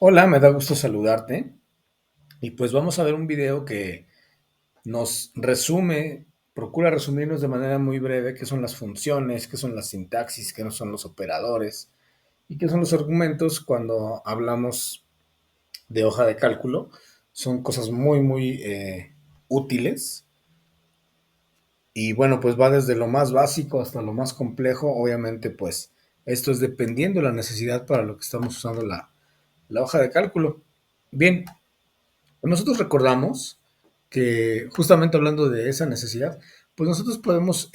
Hola, me da gusto saludarte. Y pues vamos a ver un video que nos resume, procura resumirnos de manera muy breve qué son las funciones, qué son las sintaxis, qué no son los operadores y qué son los argumentos cuando hablamos de hoja de cálculo. Son cosas muy útiles. Y bueno, pues va desde lo más básico hasta lo más complejo. Obviamente, pues esto es dependiendo de la necesidad para lo que estamos usando la hoja de cálculo. Bien, nosotros recordamos que justamente hablando de esa necesidad, pues nosotros podemos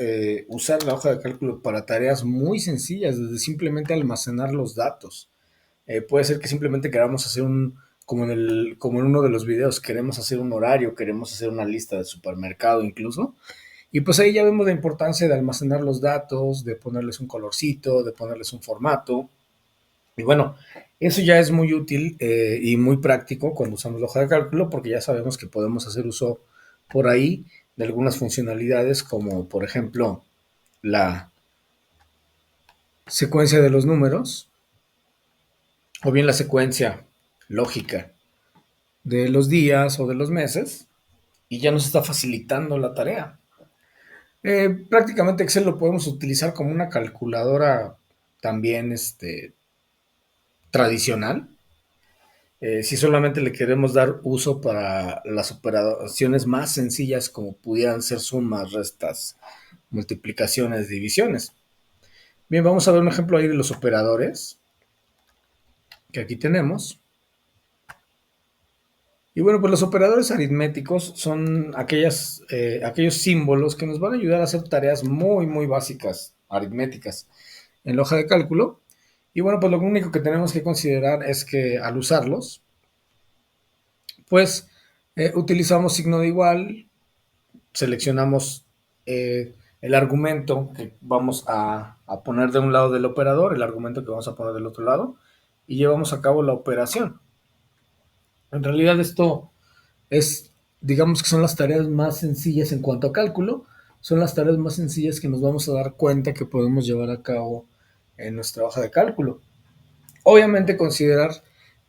usar la hoja de cálculo para tareas muy sencillas, desde simplemente almacenar los datos. Puede ser que simplemente queramos hacer como en uno de los videos, queremos hacer un horario, queremos hacer una lista de supermercado incluso. Y pues ahí ya vemos la importancia de almacenar los datos, de ponerles un colorcito, de ponerles un formato. Y bueno, eso ya es muy útil y muy práctico cuando usamos la hoja de cálculo porque ya sabemos que podemos hacer uso por ahí de algunas funcionalidades como por ejemplo la secuencia de los números o bien la secuencia lógica de los días o de los meses y ya nos está facilitando la tarea. Prácticamente Excel lo podemos utilizar como una calculadora también tradicional. Si solamente le queremos dar uso para las operaciones más sencillas como pudieran ser sumas, restas, multiplicaciones, divisiones. Bien, vamos a ver un ejemplo ahí de los operadores que aquí tenemos. Y bueno, pues los operadores aritméticos son aquellos símbolos que nos van a ayudar a hacer tareas muy básicas, aritméticas, en la hoja de cálculo. Y bueno, pues lo único que tenemos que considerar es que al usarlos, pues utilizamos signo de igual, seleccionamos el argumento que vamos a poner de un lado del operador, el argumento que vamos a poner del otro lado, y llevamos a cabo la operación. En realidad esto es, digamos que son las tareas más sencillas en cuanto a cálculo, son las tareas más sencillas que nos vamos a dar cuenta que podemos llevar a cabo en nuestra hoja de cálculo. Obviamente considerar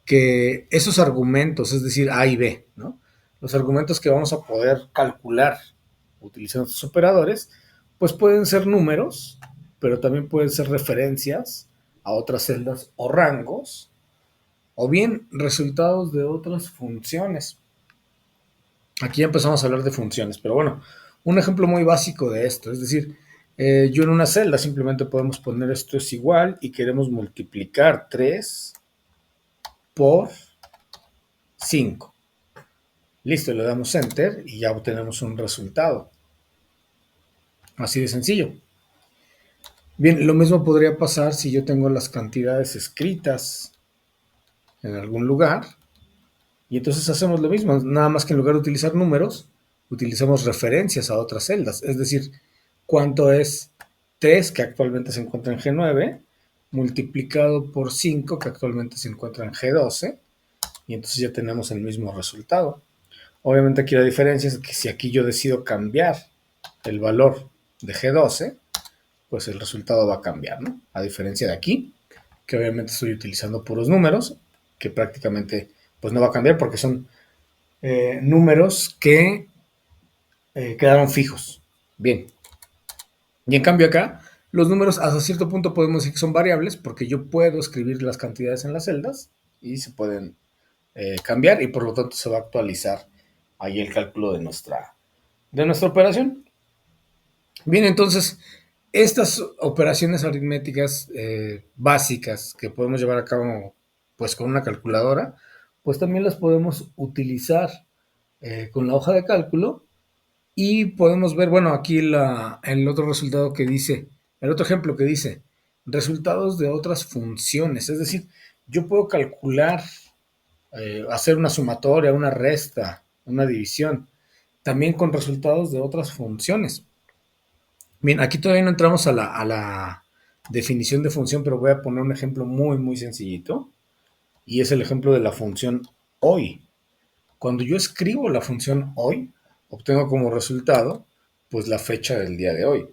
que esos argumentos, es decir, A y B, ¿no? Los argumentos que vamos a poder calcular utilizando estos operadores, pues pueden ser números, pero también pueden ser referencias a otras celdas o rangos, o bien resultados de otras funciones. Aquí ya empezamos a hablar de funciones, pero bueno, un ejemplo muy básico de esto, es decir, yo en una celda simplemente podemos poner esto es igual y queremos multiplicar 3 por 5. Listo, le damos enter y ya obtenemos un resultado. Así de sencillo. Bien, lo mismo podría pasar si yo tengo las cantidades escritas en algún lugar y entonces hacemos lo mismo, nada más que en lugar de utilizar números, utilizamos referencias a otras celdas, es decir, cuánto es 3 que actualmente se encuentra en G9 multiplicado por 5 que actualmente se encuentra en G12 y entonces ya tenemos el mismo resultado. Obviamente aquí la diferencia es que si aquí yo decido cambiar el valor de G12, pues el resultado va a cambiar, ¿no? A diferencia de aquí, que obviamente estoy utilizando puros números, que prácticamente pues no va a cambiar porque son números que quedaron fijos. Bien. Y en cambio acá, los números hasta cierto punto podemos decir que son variables porque yo puedo escribir las cantidades en las celdas y se pueden cambiar y por lo tanto se va a actualizar ahí el cálculo de nuestra operación. Bien, entonces, estas operaciones aritméticas básicas que podemos llevar a cabo pues con una calculadora, pues también las podemos utilizar con la hoja de cálculo y podemos ver, bueno, aquí el otro resultado que dice, el otro ejemplo que dice, resultados de otras funciones, es decir, yo puedo calcular, hacer una sumatoria, una resta, una división, también con resultados de otras funciones. Bien, aquí todavía no entramos a la definición de función, pero voy a poner un ejemplo muy sencillito. Y es el ejemplo de la función hoy. Cuando yo escribo la función hoy, obtengo como resultado, pues la fecha del día de hoy.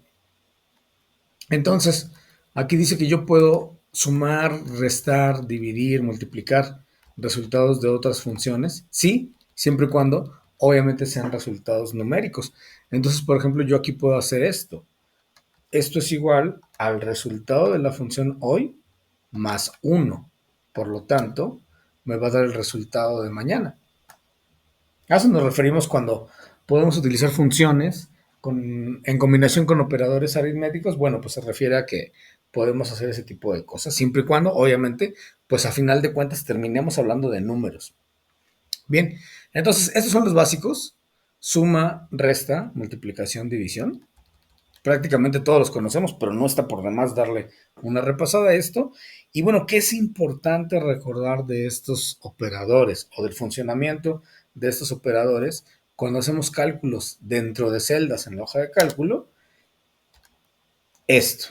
Entonces, aquí dice que yo puedo sumar, restar, dividir, multiplicar, resultados de otras funciones, sí, siempre y cuando obviamente sean resultados numéricos. Entonces, por ejemplo, yo aquí puedo hacer esto. Esto es igual al resultado de la función hoy más 1. Por lo tanto, me va a dar el resultado de mañana. A eso nos referimos cuando podemos utilizar funciones en combinación con operadores aritméticos. Bueno, pues se refiere a que podemos hacer ese tipo de cosas, siempre y cuando, obviamente, pues a final de cuentas terminemos hablando de números. Bien, entonces estos son los básicos: suma, resta, multiplicación, división. Prácticamente todos los conocemos, pero no está por demás darle una repasada a esto. Y bueno, ¿qué es importante recordar de estos operadores o del funcionamiento de estos operadores cuando hacemos cálculos dentro de celdas en la hoja de cálculo? Esto,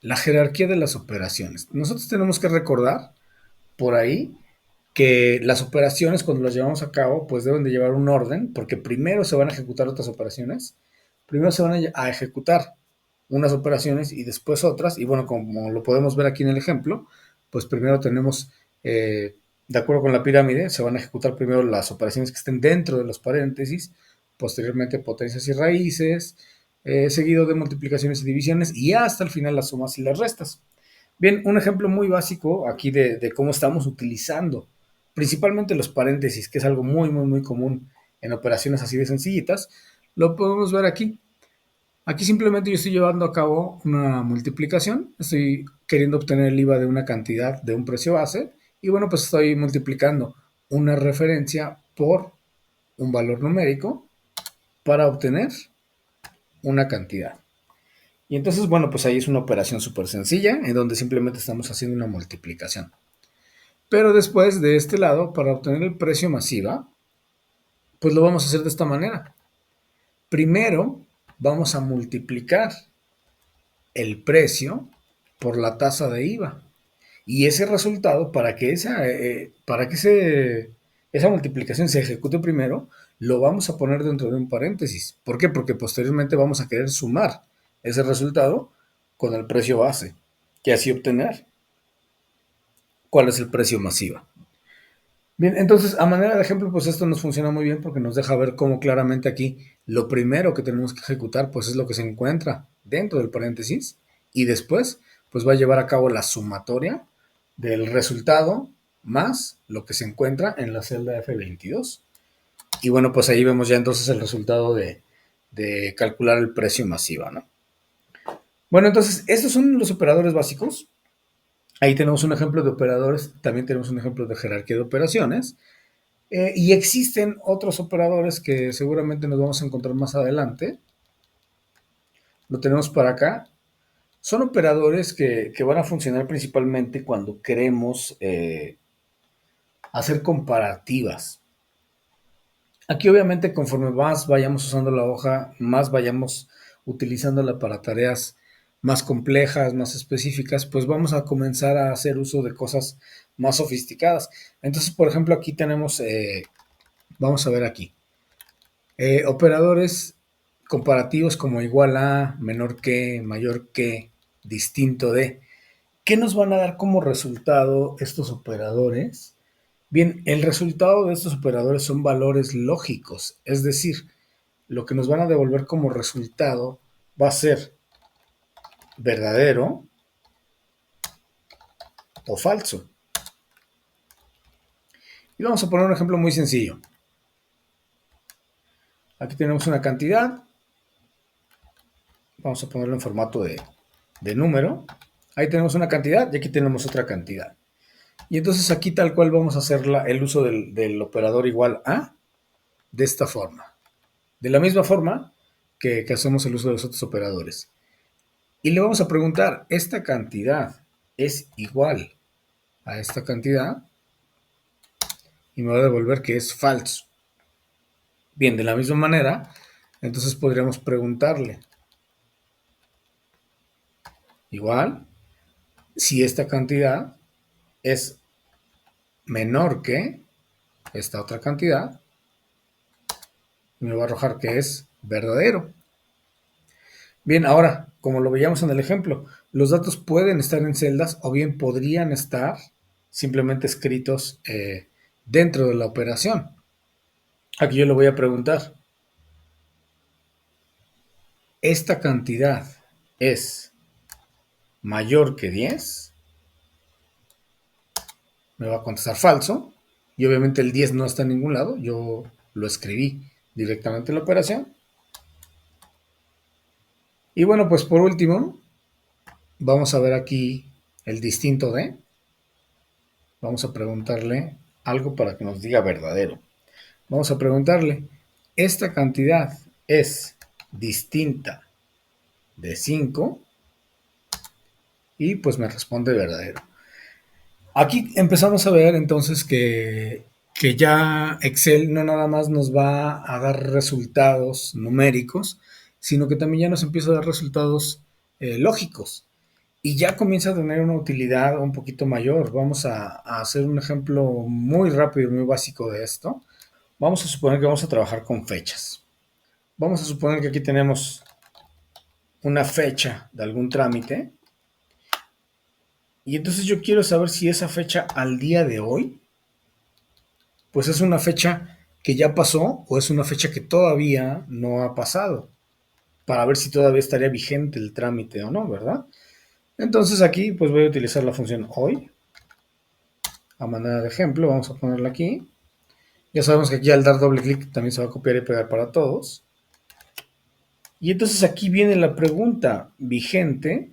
la jerarquía de las operaciones. Nosotros tenemos que recordar por ahí que las operaciones, cuando las llevamos a cabo, pues deben de llevar un orden, porque primero se van a ejecutar otras operaciones. Primero se van a ejecutar unas operaciones y después otras. Y bueno, como lo podemos ver aquí en el ejemplo, pues primero tenemos, de acuerdo con la pirámide, se van a ejecutar primero las operaciones que estén dentro de los paréntesis, posteriormente potencias y raíces, seguido de multiplicaciones y divisiones, y hasta el final las sumas y las restas. Bien, un ejemplo muy básico aquí de cómo estamos utilizando principalmente los paréntesis, que es algo muy, muy, muy común en operaciones así de sencillitas, lo podemos ver aquí. Aquí simplemente yo estoy llevando a cabo una multiplicación, estoy queriendo obtener el IVA de una cantidad de un precio base, y bueno, pues estoy multiplicando una referencia por un valor numérico para obtener una cantidad. Y entonces, bueno, pues ahí es una operación súper sencilla, en donde simplemente estamos haciendo una multiplicación. Pero después, de este lado, para obtener el precio masiva, pues lo vamos a hacer de esta manera. Primero, vamos a multiplicar el precio por la tasa de IVA. Y ese resultado, esa multiplicación se ejecute primero, lo vamos a poner dentro de un paréntesis. ¿Por qué? Porque posteriormente vamos a querer sumar ese resultado con el precio base y así obtener cuál es el precio masiva. Bien, entonces, a manera de ejemplo, pues esto nos funciona muy bien porque nos deja ver cómo claramente aquí lo primero que tenemos que ejecutar, pues es lo que se encuentra dentro del paréntesis, y después, pues va a llevar a cabo la sumatoria del resultado más lo que se encuentra en la celda F22. Y bueno, pues ahí vemos ya entonces el resultado de calcular el precio masiva, ¿no? Bueno, entonces, estos son los operadores básicos. Ahí tenemos un ejemplo de operadores, también tenemos un ejemplo de jerarquía de operaciones. Y existen otros operadores que seguramente nos vamos a encontrar más adelante. Lo tenemos para acá. Son operadores que van a funcionar principalmente cuando queremos hacer comparativas. Aquí obviamente conforme más vayamos usando la hoja, más vayamos utilizándola para tareas más complejas, más específicas, pues vamos a comenzar a hacer uso de cosas más sofisticadas. Entonces, por ejemplo, aquí tenemos, vamos a ver aquí, operadores comparativos como igual a, menor que, mayor que, distinto de. ¿Qué nos van a dar como resultado estos operadores? Bien, el resultado de estos operadores son valores lógicos, es decir, lo que nos van a devolver como resultado va a ser verdadero o falso. Y vamos a poner un ejemplo muy sencillo. Aquí tenemos una cantidad, vamos a ponerlo en formato de número. Ahí tenemos una cantidad y aquí tenemos otra cantidad. Y entonces aquí tal cual vamos a hacer el uso del operador igual a de esta forma. De la misma forma que hacemos el uso de los otros operadores. Y le vamos a preguntar, ¿esta cantidad es igual a esta cantidad? Y me va a devolver que es falso. Bien, de la misma manera, entonces podríamos preguntarle, igual, si esta cantidad es menor que esta otra cantidad, y me va a arrojar que es verdadero. Bien, ahora, como lo veíamos en el ejemplo, los datos pueden estar en celdas o bien podrían estar simplemente escritos dentro de la operación. Aquí yo le voy a preguntar, ¿esta cantidad es mayor que 10? Me va a contestar falso. Y obviamente el 10 no está en ningún lado. Yo lo escribí directamente en la operación. Y bueno, pues por último, vamos a ver aquí el distinto de. Vamos a preguntarle algo para que nos diga verdadero. Vamos a preguntarle, ¿esta cantidad es distinta de 5? Y pues me responde verdadero. Aquí empezamos a ver entonces que ya Excel no nada más nos va a dar resultados numéricos, sino que también ya nos empieza a dar resultados lógicos. Y ya comienza a tener una utilidad un poquito mayor. Vamos a hacer un ejemplo muy rápido y muy básico de esto. Vamos a suponer que vamos a trabajar con fechas. Vamos a suponer que aquí tenemos una fecha de algún trámite. Y entonces yo quiero saber si esa fecha al día de hoy, pues es una fecha que ya pasó o es una fecha que todavía no ha pasado, para ver si todavía estaría vigente el trámite o no, ¿verdad? Entonces aquí pues voy a utilizar la función hoy, a manera de ejemplo, vamos a ponerla aquí. Ya sabemos que aquí al dar doble clic también se va a copiar y pegar para todos. Y entonces aquí viene la pregunta vigente.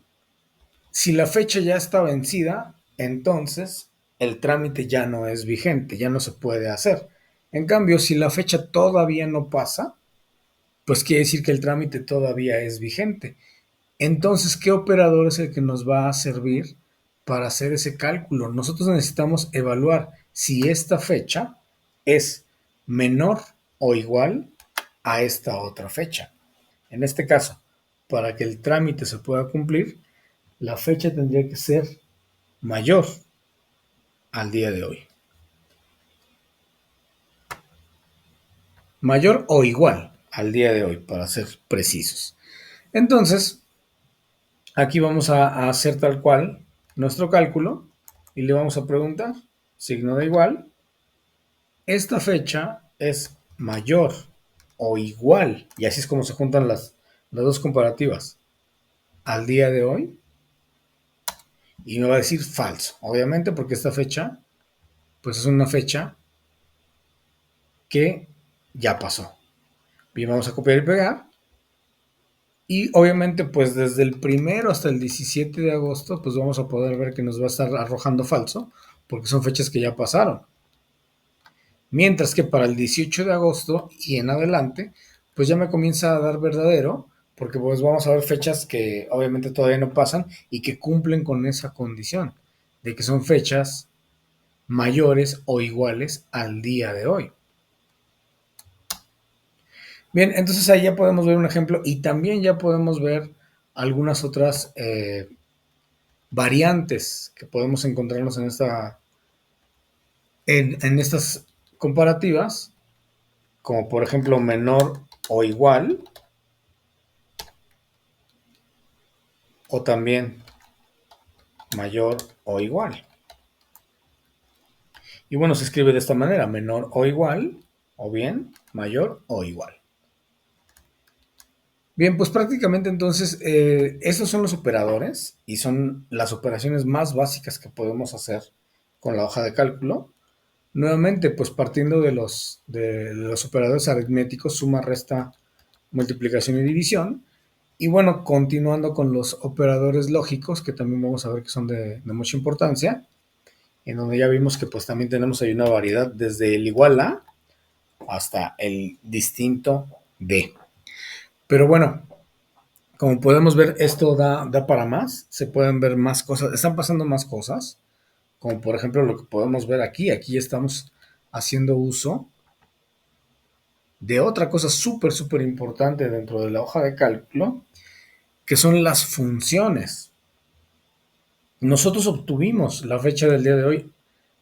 Si la fecha ya está vencida, entonces el trámite ya no es vigente, ya no se puede hacer. En cambio, si la fecha todavía no pasa, pues quiere decir que el trámite todavía es vigente. Entonces, ¿qué operador es el que nos va a servir para hacer ese cálculo? Nosotros necesitamos evaluar si esta fecha es menor o igual a esta otra fecha. En este caso, para que el trámite se pueda cumplir, la fecha tendría que ser mayor al día de hoy. Mayor o igual al día de hoy, para ser precisos. Entonces, aquí vamos a hacer tal cual nuestro cálculo y le vamos a preguntar, signo de igual, esta fecha es mayor o igual, y así es como se juntan las dos comparativas, al día de hoy, y me va a decir falso, obviamente porque esta fecha, pues es una fecha que ya pasó. Bien, vamos a copiar y pegar. Y obviamente, pues desde el primero hasta el 17 de agosto, pues vamos a poder ver que nos va a estar arrojando falso, porque son fechas que ya pasaron. Mientras que para el 18 de agosto y en adelante, pues ya me comienza a dar verdadero, porque pues vamos a ver fechas que obviamente todavía no pasan y que cumplen con esa condición, de que son fechas mayores o iguales al día de hoy. Bien, entonces ahí ya podemos ver un ejemplo y también ya podemos ver algunas otras variantes que podemos encontrarnos en estas comparativas, como por ejemplo menor o igual, o también mayor o igual. Y bueno, se escribe de esta manera, menor o igual, o bien mayor o igual. Bien, pues prácticamente entonces esos son los operadores y son las operaciones más básicas que podemos hacer con la hoja de cálculo. Nuevamente, pues partiendo de los operadores aritméticos, suma, resta, multiplicación y división. Y bueno, continuando con los operadores lógicos, que también vamos a ver que son de mucha importancia, en donde ya vimos que pues también tenemos ahí una variedad desde el igual a hasta el distinto de. Pero bueno, como podemos ver, esto da para más, se pueden ver más cosas, están pasando más cosas, como por ejemplo lo que podemos ver aquí. Aquí estamos haciendo uso de otra cosa súper importante dentro de la hoja de cálculo, que son las funciones. Nosotros obtuvimos la fecha del día de hoy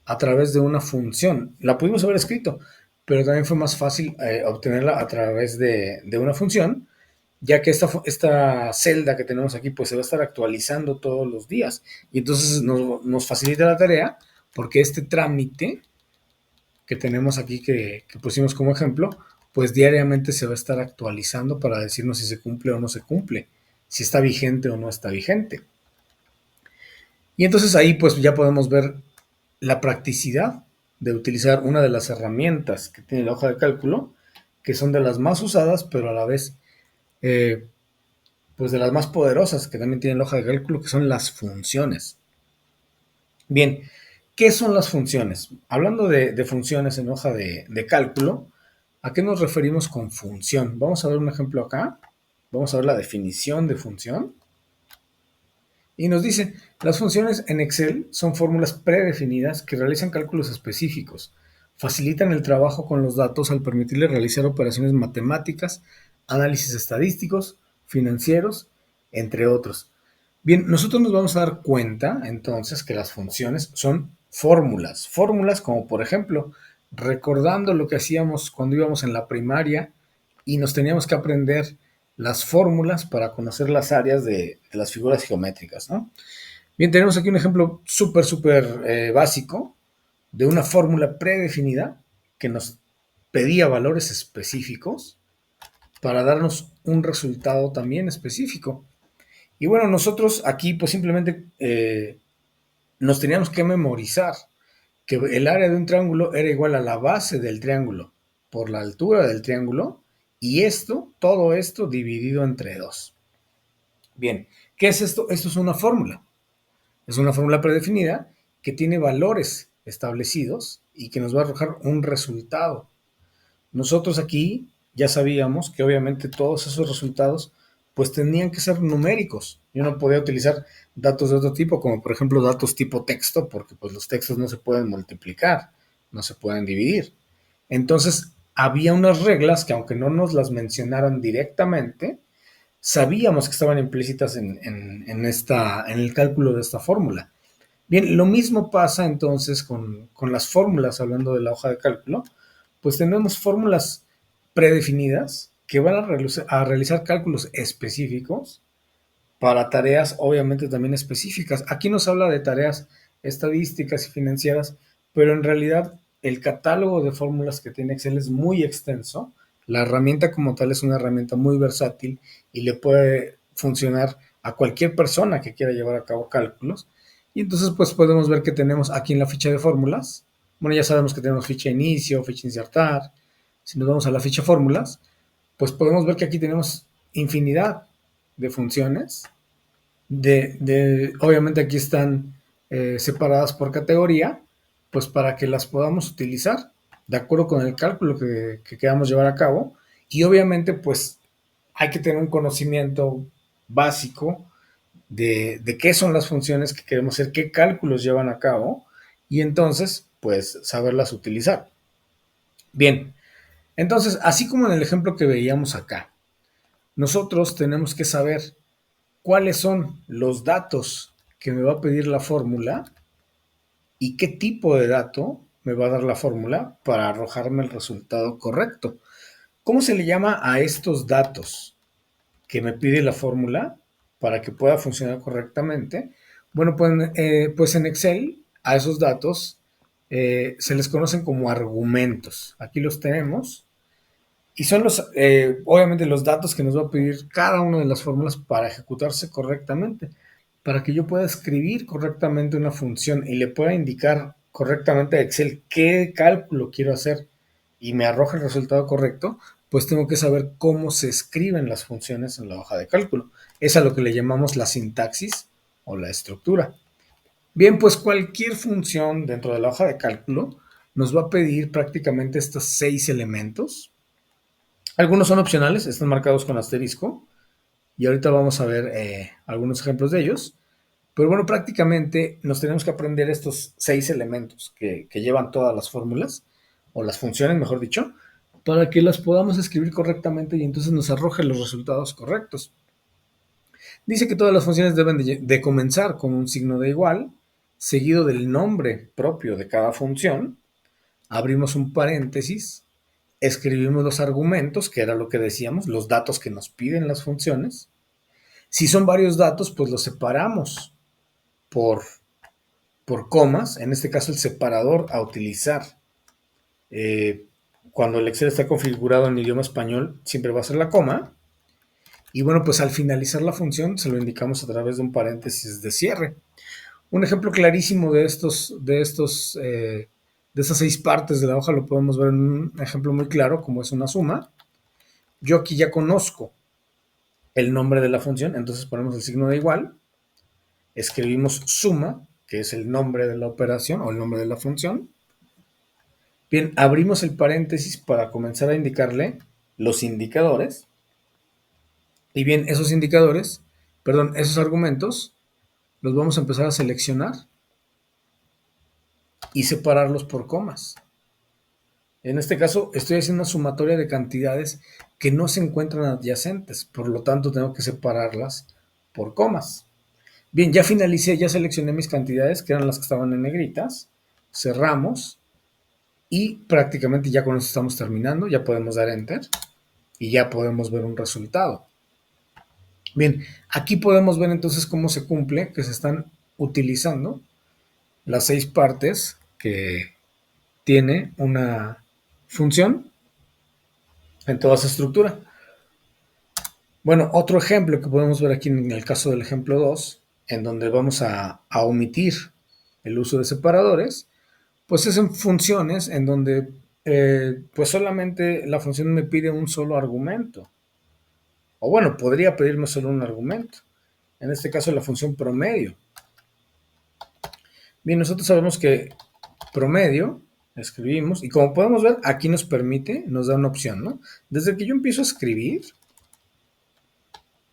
a través de una función. La pudimos haber escrito, pero también fue más fácil obtenerla a través de una función, ya que esta celda que tenemos aquí pues se va a estar actualizando todos los días. Y entonces nos facilita la tarea porque este trámite que tenemos aquí que pusimos como ejemplo, pues diariamente se va a estar actualizando para decirnos si se cumple o no se cumple, si está vigente o no está vigente. Y entonces ahí pues ya podemos ver la practicidad de utilizar una de las herramientas que tiene la hoja de cálculo, que son de las más usadas, pero a la vez eh, pues de las más poderosas que también tiene la hoja de cálculo, que son las funciones. Bien, ¿qué son las funciones? Hablando de funciones en hoja de cálculo, ¿a qué nos referimos con función? Vamos a ver un ejemplo acá. Vamos a ver la definición de función. Y nos dice, las funciones en Excel son fórmulas predefinidas que realizan cálculos específicos. Facilitan el trabajo con los datos al permitirle realizar operaciones matemáticas, análisis estadísticos, financieros, entre otros. Bien, nosotros nos vamos a dar cuenta entonces que las funciones son fórmulas. Fórmulas como por ejemplo, recordando lo que hacíamos cuando íbamos en la primaria y nos teníamos que aprender las fórmulas para conocer las áreas de las figuras geométricas, ¿no? Bien, tenemos aquí un ejemplo súper básico de una fórmula predefinida que nos pedía valores específicos para darnos un resultado también específico. Y bueno, nosotros aquí pues simplemente nos teníamos que memorizar que el área de un triángulo era igual a la base del triángulo por la altura del triángulo y esto, todo esto dividido entre 2. Bien, ¿qué es esto? Esto es una fórmula. Es una fórmula predefinida que tiene valores establecidos y que nos va a arrojar un resultado. Nosotros aquí ya sabíamos que obviamente todos esos resultados pues tenían que ser numéricos. Yo no podía utilizar datos de otro tipo, como por ejemplo datos tipo texto, porque pues los textos no se pueden multiplicar, no se pueden dividir. Entonces había unas reglas que aunque no nos las mencionaran directamente, sabíamos que estaban implícitas en el cálculo de esta fórmula. Bien, lo mismo pasa entonces con las fórmulas, hablando de la hoja de cálculo, pues tenemos fórmulas predefinidas que van a realizar cálculos específicos para tareas obviamente también específicas. Aquí nos habla de tareas estadísticas y financieras, pero en realidad el catálogo de fórmulas que tiene Excel es muy extenso. La herramienta como tal es una herramienta muy versátil y le puede funcionar a cualquier persona que quiera llevar a cabo cálculos. Y entonces pues podemos ver que tenemos aquí en la ficha de fórmulas, bueno ya sabemos que tenemos ficha de inicio, ficha de insertar. Si nos vamos a la ficha fórmulas, pues podemos ver que aquí tenemos infinidad de funciones. Obviamente aquí están separadas por categoría, pues para que las podamos utilizar de acuerdo con el cálculo que queramos llevar a cabo. Y obviamente pues hay que tener un conocimiento básico de qué son las funciones que queremos hacer, qué cálculos llevan a cabo y entonces pues saberlas utilizar. Bien, entonces así como en el ejemplo que veíamos acá, nosotros tenemos que saber cuáles son los datos que me va a pedir la fórmula y qué tipo de dato me va a dar la fórmula para arrojarme el resultado correcto. ¿Cómo se le llama a estos datos que me pide la fórmula para que pueda funcionar correctamente? Bueno, pues en Excel a esos datos se les conocen como argumentos. Aquí los tenemos. Y son obviamente los datos que nos va a pedir cada una de las fórmulas para ejecutarse correctamente. Para que yo pueda escribir correctamente una función y le pueda indicar correctamente a Excel qué cálculo quiero hacer y me arroja el resultado correcto, pues tengo que saber cómo se escriben las funciones en la hoja de cálculo. Es a lo que le llamamos la sintaxis o la estructura. Bien, pues cualquier función dentro de la hoja de cálculo nos va a pedir prácticamente estos 6 elementos. Algunos son opcionales, están marcados con asterisco y ahorita vamos a ver algunos ejemplos de ellos. Pero bueno, prácticamente nos tenemos que aprender estos 6 elementos que llevan todas las fórmulas, o las funciones, mejor dicho, para que las podamos escribir correctamente y entonces nos arroje los resultados correctos. Dice que todas las funciones deben de comenzar con un signo de igual, seguido del nombre propio de cada función. Abrimos un paréntesis, escribimos los argumentos, que era lo que decíamos, los datos que nos piden las funciones. Si son varios datos, pues los separamos por, por comas, en este caso el separador a utilizar Eh, Cuando el Excel está configurado en idioma español, siempre va a ser la coma. Y bueno, pues al finalizar la función se lo indicamos a través de un paréntesis de cierre. Un ejemplo clarísimo de estas 6 partes de la hoja lo podemos ver en un ejemplo muy claro, como es una suma. Yo aquí ya conozco el nombre de la función, entonces ponemos el signo de igual, escribimos suma, que es el nombre de la operación o el nombre de la función. Bien, abrimos el paréntesis para comenzar a indicarle los indicadores. Y bien, esos argumentos, los vamos a empezar a seleccionar y separarlos por comas. En este caso, estoy haciendo una sumatoria de cantidades que no se encuentran adyacentes, por lo tanto tengo que separarlas por comas. Bien, ya finalicé, ya seleccioné mis cantidades, que eran las que estaban en negritas. Cerramos y prácticamente ya con eso estamos terminando. Ya podemos dar Enter y ya podemos ver un resultado. Bien, aquí podemos ver entonces cómo se cumple, que se están utilizando las 6 partes que tiene una función en toda su estructura. Bueno, otro ejemplo que podemos ver aquí en el caso del ejemplo 2, en donde vamos a omitir el uso de separadores, pues es en funciones en donde pues solamente la función me pide un solo argumento. O bueno, podría pedirme solo un argumento. En este caso la función promedio. Bien, nosotros sabemos que promedio, escribimos, y como podemos ver, aquí nos permite, nos da una opción, ¿no? Desde que yo empiezo a escribir,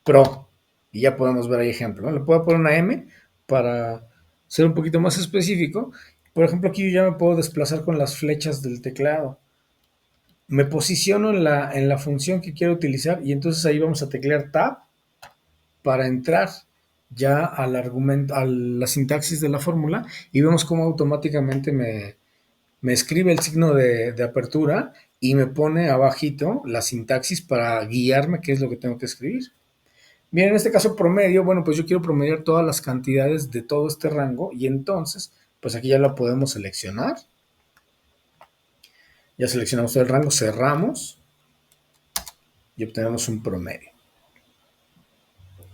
pro, y ya podemos ver ahí ejemplo, ¿no? Le puedo poner una M para ser un poquito más específico. Por ejemplo, aquí yo ya me puedo desplazar con las flechas del teclado. Me posiciono en la función que quiero utilizar y entonces ahí vamos a teclear Tab para entrar ya al argumento, a la sintaxis de la fórmula y vemos cómo automáticamente me escribe el signo de apertura y me pone abajito la sintaxis para guiarme qué es lo que tengo que escribir. Bien, en este caso promedio, bueno, pues yo quiero promediar todas las cantidades de todo este rango y entonces, pues aquí ya lo podemos seleccionar. Ya seleccionamos todo el rango, cerramos y obtenemos un promedio.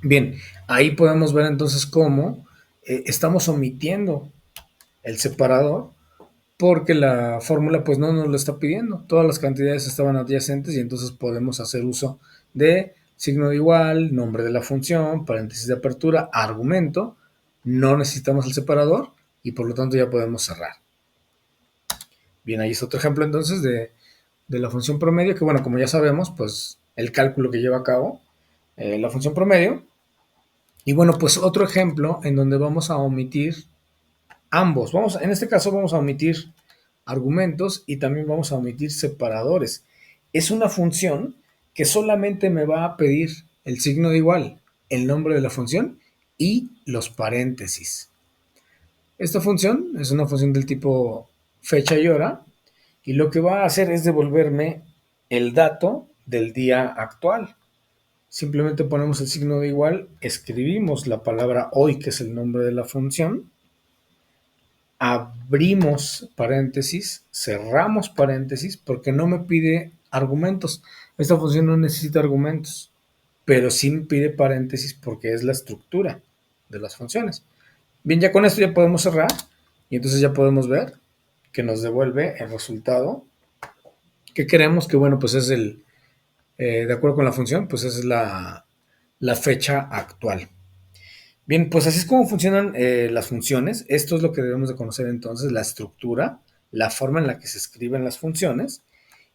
Bien, ahí podemos ver entonces cómo estamos omitiendo el separador porque la fórmula pues no nos lo está pidiendo. Todas las cantidades estaban adyacentes y entonces podemos hacer uso de signo de igual, nombre de la función, paréntesis de apertura, argumento. No necesitamos el separador y por lo tanto ya podemos cerrar. Bien, ahí es otro ejemplo entonces de la función promedio, que bueno, como ya sabemos, pues el cálculo que lleva a cabo la función promedio. Y bueno, pues otro ejemplo en donde vamos a omitir ambos. En este caso vamos a omitir argumentos y también vamos a omitir separadores. Es una función que solamente me va a pedir el signo de igual, el nombre de la función y los paréntesis. Esta función es una función del tipo fecha y hora y lo que va a hacer es devolverme el dato del día actual. Simplemente ponemos el signo de igual, escribimos la palabra hoy, que es el nombre de la función, abrimos paréntesis, cerramos paréntesis, porque no me pide argumentos. Esta función no necesita argumentos, pero sí me pide paréntesis porque es la estructura de las funciones. Bien, ya con esto ya podemos cerrar y entonces ya podemos ver que nos devuelve el resultado que queremos, que bueno, pues es de acuerdo con la función, pues es la fecha actual. Bien, pues así es como funcionan las funciones. Esto es lo que debemos de conocer entonces, la estructura, la forma en la que se escriben las funciones.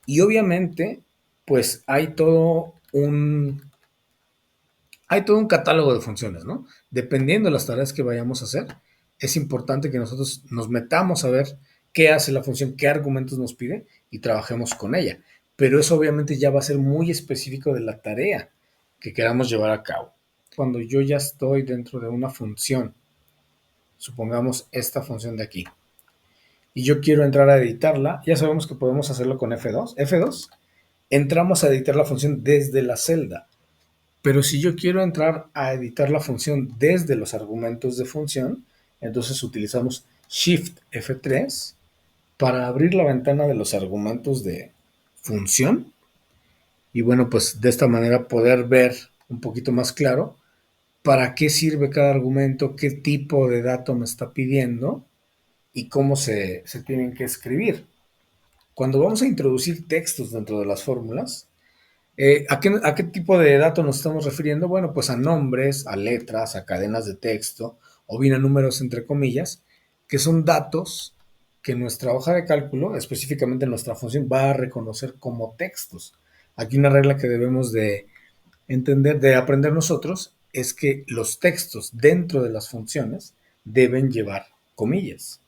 Y obviamente, pues hay todo un catálogo de funciones, ¿no? Dependiendo de las tareas que vayamos a hacer, es importante que nosotros nos metamos a ver qué hace la función, qué argumentos nos pide y trabajemos con ella. Pero eso obviamente ya va a ser muy específico de la tarea que queramos llevar a cabo. Cuando yo ya estoy dentro de una función, supongamos esta función de aquí, y yo quiero entrar a editarla, ya sabemos que podemos hacerlo con F2. F2, entramos a editar la función desde la celda. Pero si yo quiero entrar a editar la función desde los argumentos de función, entonces utilizamos Shift F3 para abrir la ventana de los argumentos de función y bueno, pues de esta manera poder ver un poquito más claro para qué sirve cada argumento, qué tipo de dato me está pidiendo y cómo se tienen que escribir. Cuando vamos a introducir textos dentro de las fórmulas, ¿a qué tipo de datos nos estamos refiriendo? Bueno, pues a nombres, a letras, a cadenas de texto o bien a números entre comillas, que son datos que nuestra hoja de cálculo, específicamente nuestra función, va a reconocer como textos. Aquí una regla que debemos de entender, de aprender nosotros, es que los textos dentro de las funciones deben llevar comillas.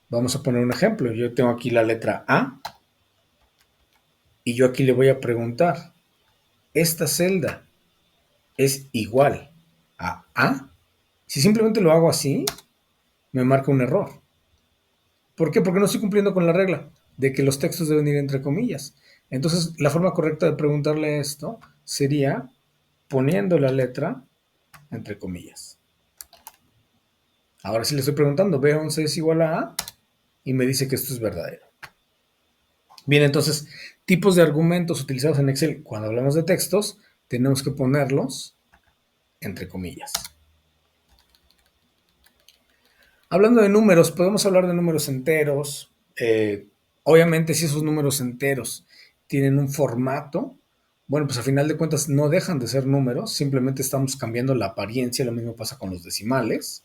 Vamos a poner un ejemplo. Yo tengo aquí la letra A y yo aquí le voy a preguntar, ¿esta celda es igual a A? Si simplemente lo hago así, me marca un error. ¿Por qué? Porque no estoy cumpliendo con la regla de que los textos deben ir entre comillas. Entonces, la forma correcta de preguntarle esto sería poniendo la letra entre comillas. Ahora sí le estoy preguntando, B11 es igual a A y me dice que esto es verdadero. Bien, entonces, tipos de argumentos utilizados en Excel cuando hablamos de textos, tenemos que ponerlos entre comillas. Hablando de números, podemos hablar de números enteros. Obviamente, si esos números enteros tienen un formato, bueno, pues a final de cuentas no dejan de ser números, simplemente estamos cambiando la apariencia, lo mismo pasa con los decimales.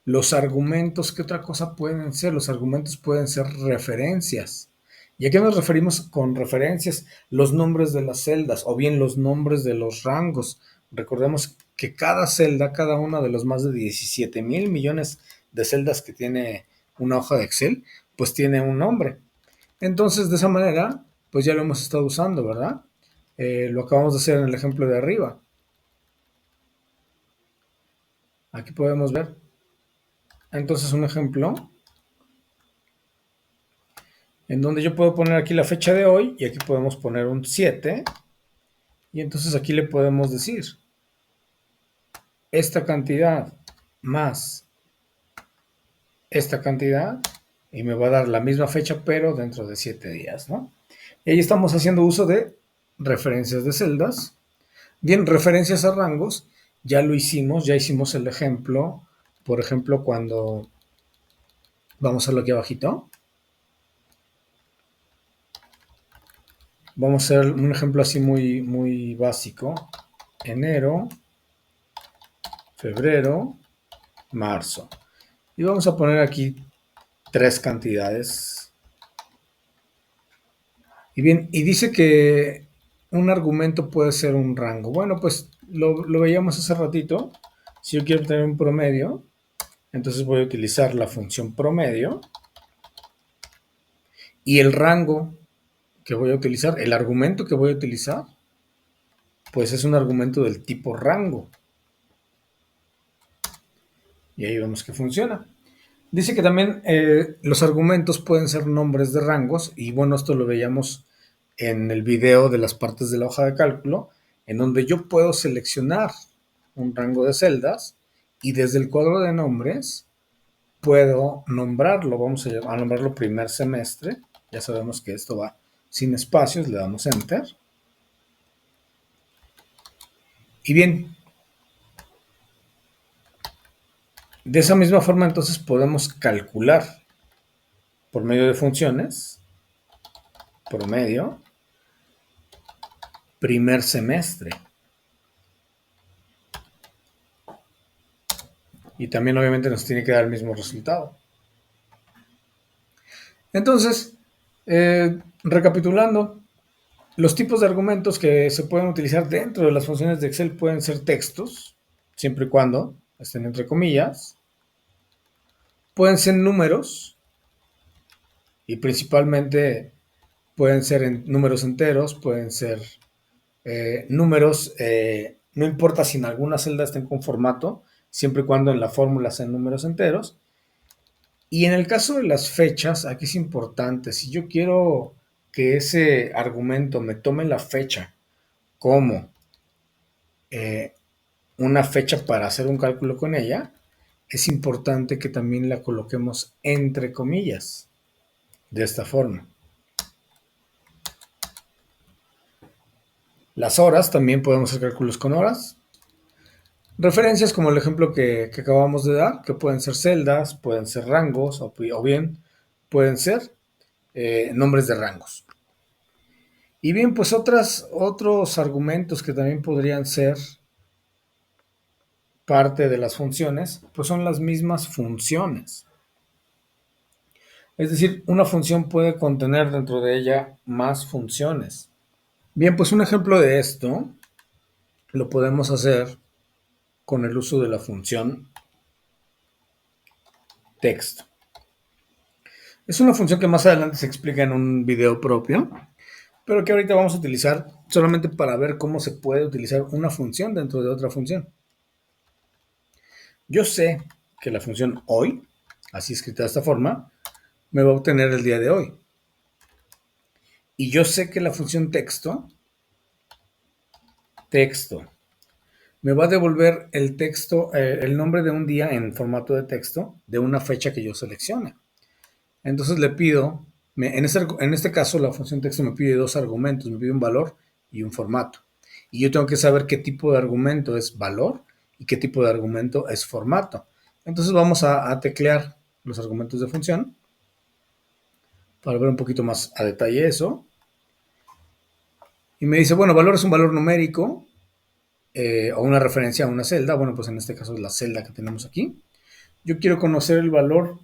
Los argumentos, ¿qué otra cosa pueden ser? Los argumentos pueden ser referencias. ¿Y a qué nos referimos con referencias? Los nombres de las celdas o bien los nombres de los rangos. Recordemos que cada celda, cada una de los más de 17,000,000,000 de celdas que tiene una hoja de Excel, pues tiene un nombre. Entonces, de esa manera, pues ya lo hemos estado usando, ¿verdad? Lo acabamos de hacer en el ejemplo de arriba. Aquí podemos ver. Entonces, un ejemplo en donde yo puedo poner aquí la fecha de hoy y aquí podemos poner un 7 y entonces aquí le podemos decir esta cantidad más esta cantidad y me va a dar la misma fecha pero dentro de 7 días, ¿no? Y ahí estamos haciendo uso de referencias de celdas. Bien, referencias a rangos, ya lo hicimos, ya hicimos el ejemplo, por ejemplo, cuando vamos a lo aquí abajito, vamos a hacer un ejemplo así muy básico, enero, febrero, marzo. Y vamos a poner aquí 3 cantidades. Y bien, y dice que un argumento puede ser un rango. Bueno, pues lo veíamos hace ratito. Si yo quiero obtener un promedio, entonces voy a utilizar la función promedio. Y el rango que voy a utilizar, el argumento que voy a utilizar, pues es un argumento del tipo rango. Y ahí vemos que funciona. Dice que también los argumentos pueden ser nombres de rangos y bueno, esto lo veíamos en el video de las partes de la hoja de cálculo, en donde yo puedo seleccionar un rango de celdas y desde el cuadro de nombres puedo nombrarlo. Vamos a nombrarlo primer semestre. Ya sabemos que esto va sin espacios, le damos enter. Y bien, de esa misma forma entonces podemos calcular por medio de funciones promedio primer semestre. Y también obviamente nos tiene que dar el mismo resultado. Entonces, recapitulando, los tipos de argumentos que se pueden utilizar dentro de las funciones de Excel pueden ser textos, siempre y cuando estén entre comillas. Pueden ser números y principalmente pueden ser números enteros, pueden ser números, no importa si en alguna celda estén con formato, siempre y cuando en la fórmula sean números enteros. Y en el caso de las fechas, aquí es importante, si yo quiero que ese argumento me tome la fecha como eh, una fecha para hacer un cálculo con ella, es importante que también la coloquemos entre comillas, de esta forma. Las horas, también podemos hacer cálculos con horas. Referencias como el ejemplo que acabamos de dar, que pueden ser celdas, pueden ser rangos o bien pueden ser nombres de rangos. Y bien, pues otros argumentos que también podrían ser parte de las funciones, pues son las mismas funciones. Es decir, una función puede contener dentro de ella más funciones. Bien, pues un ejemplo de esto lo podemos hacer con el uso de la función texto. Es una función que más adelante se explica en un video propio, pero que ahorita vamos a utilizar solamente para ver cómo se puede utilizar una función dentro de otra función. Yo sé que la función hoy, así escrita de esta forma, me va a obtener el día de hoy. Y yo sé que la función texto, me va a devolver el texto, el nombre de un día en formato de texto de una fecha que yo seleccione. Entonces le pido, en este caso la función texto me pide dos argumentos, me pide un valor y un formato. Y yo tengo que saber qué tipo de argumento es valor y qué tipo de argumento es formato. Entonces vamos a teclear los argumentos de función para ver un poquito más a detalle eso. Y me dice, bueno, valor es un valor numérico o una referencia a una celda. Bueno, pues en este caso es la celda que tenemos aquí. Yo quiero conocer el valor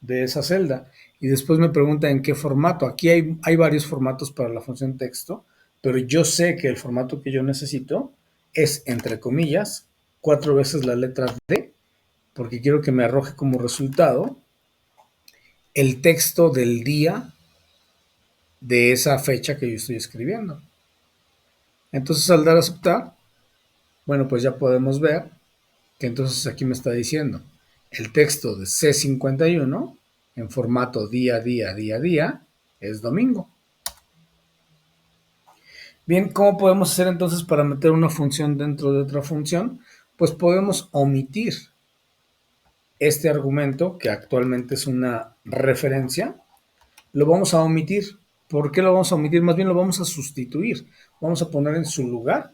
de esa celda y después me pregunta en qué formato. Aquí hay varios formatos para la función texto, pero yo sé que el formato que yo necesito es, entre comillas, 4 veces la letra D, porque quiero que me arroje como resultado el texto del día de esa fecha que yo estoy escribiendo. Entonces al dar a aceptar, bueno, pues ya podemos ver que entonces aquí me está diciendo el texto de C51 en formato día, día, día, día es domingo. Bien, ¿cómo podemos hacer entonces para meter una función dentro de otra función? Pues podemos omitir este argumento, que actualmente es una referencia, lo vamos a omitir. ¿Por qué lo vamos a omitir? Más bien lo vamos a sustituir. Vamos a poner en su lugar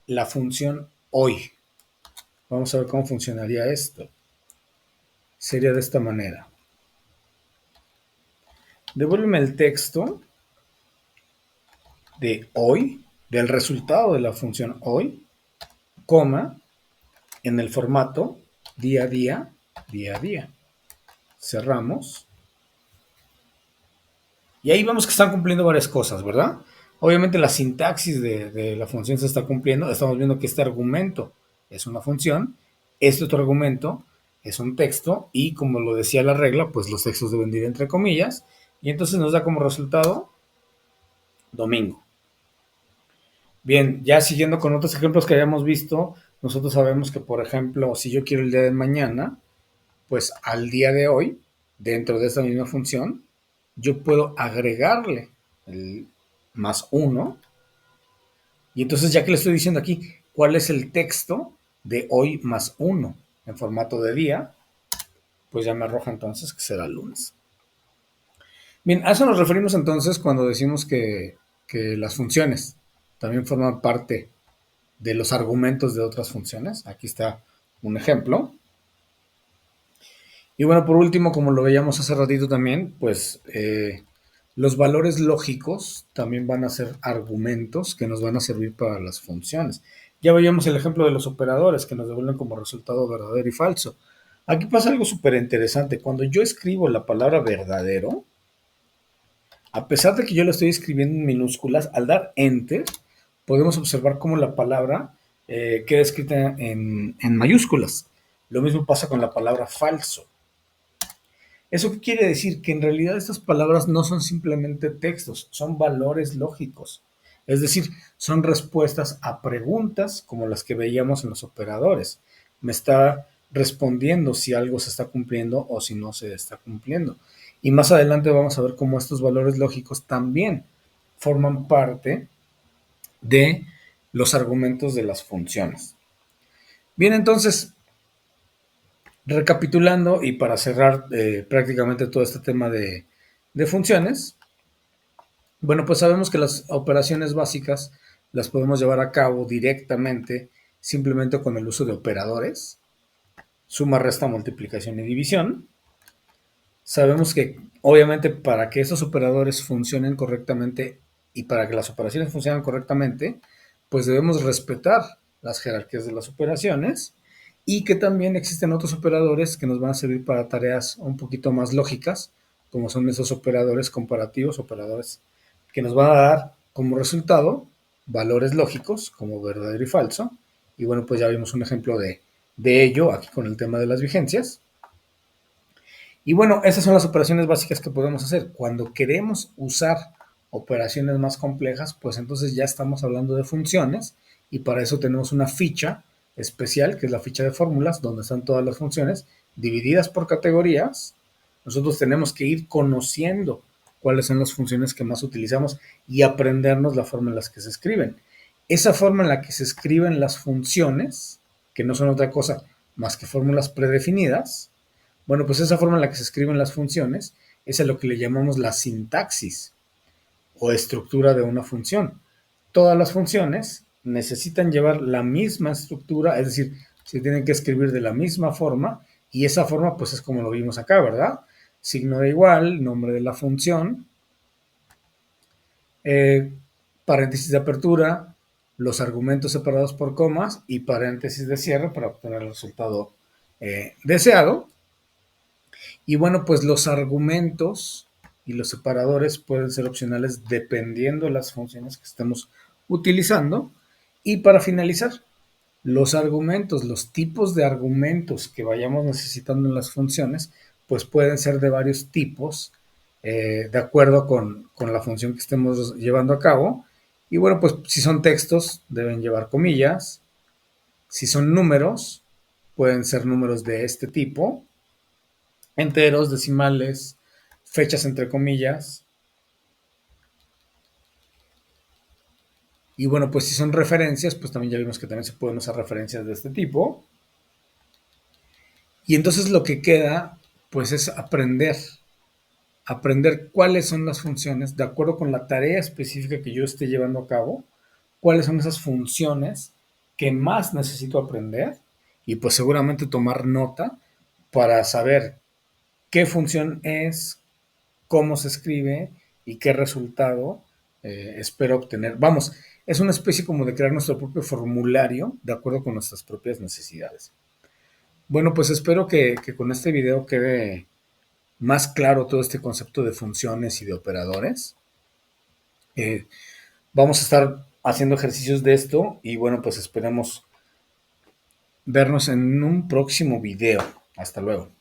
la función hoy. Vamos a ver cómo funcionaría esto. Sería de esta manera. Devuélveme el texto de hoy, del resultado de la función hoy, coma, en el formato día a día, día a día. Cerramos. Y ahí vemos que están cumpliendo varias cosas, ¿verdad? Obviamente la sintaxis de la función se está cumpliendo. Estamos viendo que este argumento es una función, este otro argumento es un texto y como lo decía la regla, pues los textos deben ir entre comillas y entonces nos da como resultado domingo. Bien, ya siguiendo con otros ejemplos que hayamos visto, nosotros sabemos que, por ejemplo, si yo quiero el día de mañana, pues al día de hoy, dentro de esta misma función, yo puedo agregarle el más uno. Y entonces, ya que le estoy diciendo aquí cuál es el texto de hoy más uno en formato de día, pues ya me arroja entonces que será lunes. Bien, a eso nos referimos entonces cuando decimos que las funciones también forman parte de los argumentos de otras funciones. Aquí está un ejemplo. Y bueno, por último, como lo veíamos hace ratito también, pues los valores lógicos también van a ser argumentos que nos van a servir para las funciones. Ya veíamos el ejemplo de los operadores que nos devuelven como resultado verdadero y falso. Aquí pasa algo súper interesante. Cuando yo escribo la palabra verdadero, a pesar de que yo lo estoy escribiendo en minúsculas, al dar enter, podemos observar cómo la palabra queda escrita en mayúsculas. Lo mismo pasa con la palabra falso. ¿Eso qué quiere decir? Que en realidad estas palabras no son simplemente textos, son valores lógicos. Es decir, son respuestas a preguntas como las que veíamos en los operadores. Me está respondiendo si algo se está cumpliendo o si no se está cumpliendo. Y más adelante vamos a ver cómo estos valores lógicos también forman parte de los argumentos de las funciones. Bien, entonces, Recapitulando y para cerrar prácticamente todo este tema de funciones, bueno, pues sabemos que las operaciones básicas las podemos llevar a cabo directamente simplemente con el uso de operadores, suma, resta, multiplicación y división. Sabemos que obviamente para que esos operadores funcionen correctamente y para que las operaciones funcionen correctamente, pues debemos respetar las jerarquías de las operaciones y que también existen otros operadores que nos van a servir para tareas un poquito más lógicas, como son esos operadores comparativos, operadores que nos van a dar como resultado valores lógicos como verdadero y falso. Y bueno, pues ya vimos un ejemplo de ello aquí con el tema de las vigencias. Y bueno, esas son las operaciones básicas que podemos hacer. Cuando queremos usar operaciones más complejas, pues entonces ya estamos hablando de funciones y para eso tenemos una ficha especial, que es la ficha de fórmulas, donde están todas las funciones divididas por categorías. Nosotros tenemos que ir conociendo cuáles son las funciones que más utilizamos y aprendernos la forma en la que se escriben. Esa forma en la que se escriben las funciones, que no son otra cosa más que fórmulas predefinidas, bueno, pues esa forma en la que se escriben las funciones es a lo que le llamamos la sintaxis o estructura de una función. Todas las funciones necesitan llevar la misma estructura, es decir, se tienen que escribir de la misma forma y esa forma pues es como lo vimos acá, ¿verdad? Signo de igual, nombre de la función, eh, paréntesis de apertura, los argumentos separados por comas y paréntesis de cierre para obtener el resultado deseado. Y bueno, pues los argumentos y los separadores pueden ser opcionales dependiendo de las funciones que estemos utilizando. Y para finalizar, los argumentos, los tipos de argumentos que vayamos necesitando en las funciones, pues pueden ser de varios tipos, de acuerdo con la función que estemos llevando a cabo. Y bueno, pues si son textos, deben llevar comillas. Si son números, pueden ser números de este tipo, enteros, decimales, fechas entre comillas. Y bueno, pues si son referencias, pues también ya vimos que también se pueden usar referencias de este tipo. Y entonces lo que queda, pues es aprender cuáles son las funciones de acuerdo con la tarea específica que yo esté llevando a cabo, cuáles son esas funciones que más necesito aprender y pues seguramente tomar nota para saber qué función es, cómo se escribe y qué resultado espero obtener. Vamos, es una especie como de crear nuestro propio formulario de acuerdo con nuestras propias necesidades. Bueno, pues espero que con este video quede más claro todo este concepto de funciones y de operadores. Eh, Vamos a estar haciendo ejercicios de esto y bueno, pues esperemos vernos en un próximo video. Hasta luego.